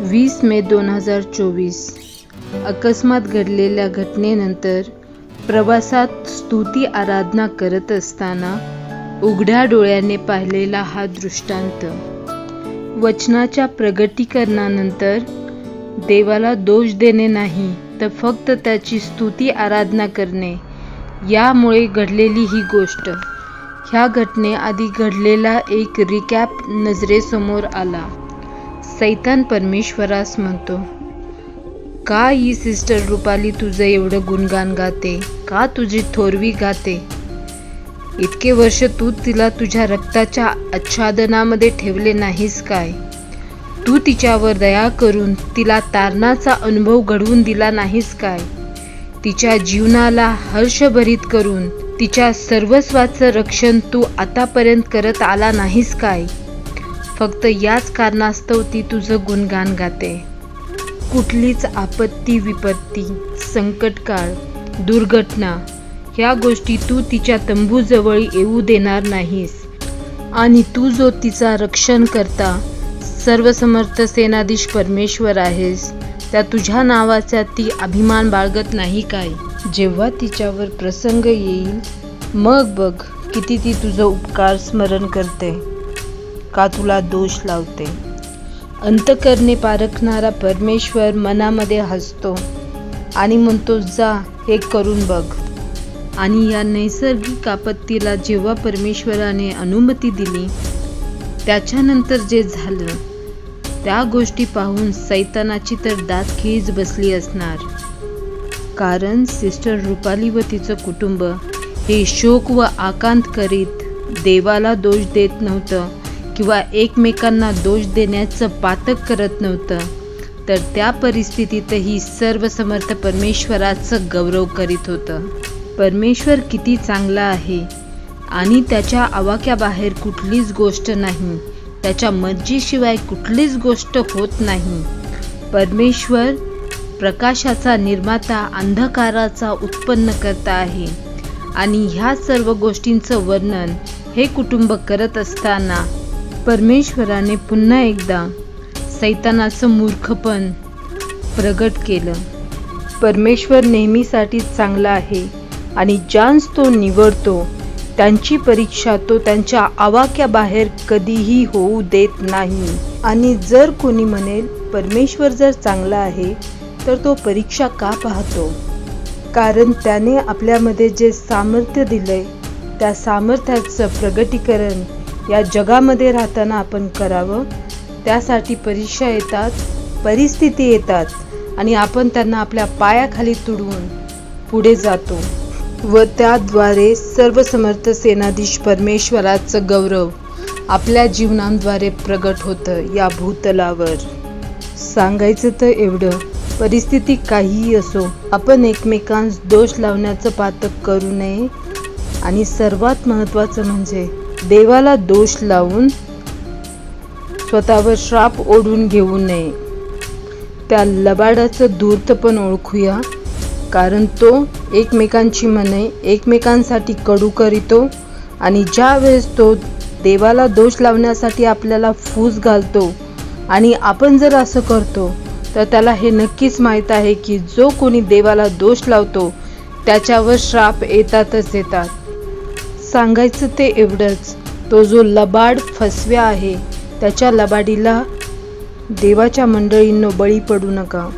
20 मे 2024 अकस्मात घडलेल्या घटनेनंतर प्रवासात स्तुती आराधना करत असताना उघड्या डोळ्याने पाहिलेला हा दृष्टांत. वचनाच्या प्रगटीकरणानंतर देवाला दोष देणे नाही तर फक्त त्याची स्तुती आराधना करणे, यामुळे घडलेली ही गोष्ट. ह्या घटनेआधी घडलेला एक रिकॅप नजरेसमोर आला. सैतान परमेश्वरास म्हणतो, का ही सिस्टर रुपाली तुझं एवढं गुणगान गाते, का तुझी थोरवी गाते? इतके वर्ष तू तिला तुझ्या रक्ताच्या आच्छादनामध्ये ठेवले नाहीस काय? तू तिच्यावर दया करून तिला तारणाचा अनुभव घडवून दिला नाहीस काय? तिच्या जीवनाला हर्षभरित करून तिच्या सर्वस्वाचं रक्षण तू आतापर्यंत करत आला नाहीस काय? फक्त याच कारणास्तव ती तुझं गुणगान गाते. कुठलीच आपत्ती, विपत्ती, संकटकाळ, दुर्घटना ह्या गोष्टी तू तिच्या तंबूजवळ येऊ देणार नाहीस. आणि तू जो तिचा रक्षण करता सर्वसमर्थ सेनाधीश परमेश्वर आहेस, त्या तुझ्या नावाचा ती अभिमान बाळगत नाही काय? जेव्हा तिच्यावर प्रसंग येईल मग बघ किती ती तुझं उपकार स्मरण करते, का तुला दोष लावते. अंतःकरणे पारखणारा परमेश्वर मनामध्ये हसतो आणि म्हणतो, जा हे करून बघ. आणि या नैसर्गिक आपत्तीला जेव्हा परमेश्वराने अनुमती दिली, त्याच्यानंतर जे झालं त्या गोष्टी पाहून सैतानाची तर दातखिळीच बसली असणार. कारण सिस्टर रुपाली व तिचं कुटुंब हे शोक व आकांत करीत देवाला दोष देत नव्हतं किंवा एकमेकांना दोष देण्याचं पातक करत नव्हतं, तर त्या परिस्थितीतही सर्वसमर्थ परमेश्वराचं गौरव करीत होतं. परमेश्वर किती चांगला आहे आणि त्याच्या आवाक्याबाहेर कुठलीच गोष्ट नाही, त्याच्या मर्जीशिवाय कुठलीच गोष्ट होत नाही. परमेश्वर प्रकाशाचा निर्माता, अंधकाराचा उत्पन्न करता आहे. आणि ह्या सर्व गोष्टींचं वर्णन हे कुटुंब करत असताना परमेश्वराने पुन्हा एकदा सैतानाचं मूर्खपण प्रगट केलं. परमेश्वर नेहमीसाठी चांगला आहे आणि ज्यांस तो निवडतो त्यांची परीक्षा तो त्यांच्या आवाक्याबाहेर कधीही होऊ देत नाही. आणि जर कोणी म्हणेल परमेश्वर जर चांगला आहे तर तो परीक्षा का पाहतो? कारण त्याने आपल्यामध्ये जे सामर्थ्य दिलंय त्या सामर्थ्याचं प्रगटीकरण या जगामध्ये राहताना आपण करावं. त्यासाठी परीक्षा येतात, परिस्थिती येतात आणि आपण त्यांना आपल्या पायाखाली तुडवून पुढे जातो व त्याद्वारे सर्वसमर्थ सेनाधीश परमेश्वराचं गौरव आपल्या जीवनांद्वारे प्रगट होतं या भूतलावर. सांगायचं तर एवढं, परिस्थिती काहीही असो, आपण एकमेकांस दोष लावण्याचं पातक करू नये. आणि सर्वात महत्त्वाचं म्हणजे देवाला दोष लावून स्वतःवर श्राप ओढून घेऊ नये. त्या लबाडाचं धूर्तपण ओळखूया, कारण तो एकमेकांची मने एकमेकांसाठी कडू करीतो. आणि ज्या वेळेस तो देवाला दोष लावण्यासाठी आपल्याला फूस घालतो आणि आपण जर असं करतो तर त्याला हे नक्कीच माहीत आहे की जो कोणी देवाला दोष लावतो त्याच्यावर श्राप येतातच येतात. सांगायचं ते एवढंच, तो जो लबाड फसव्या आहे त्याच्या लबाडीला देवाच्या मंडळींनो बळी पडू नका.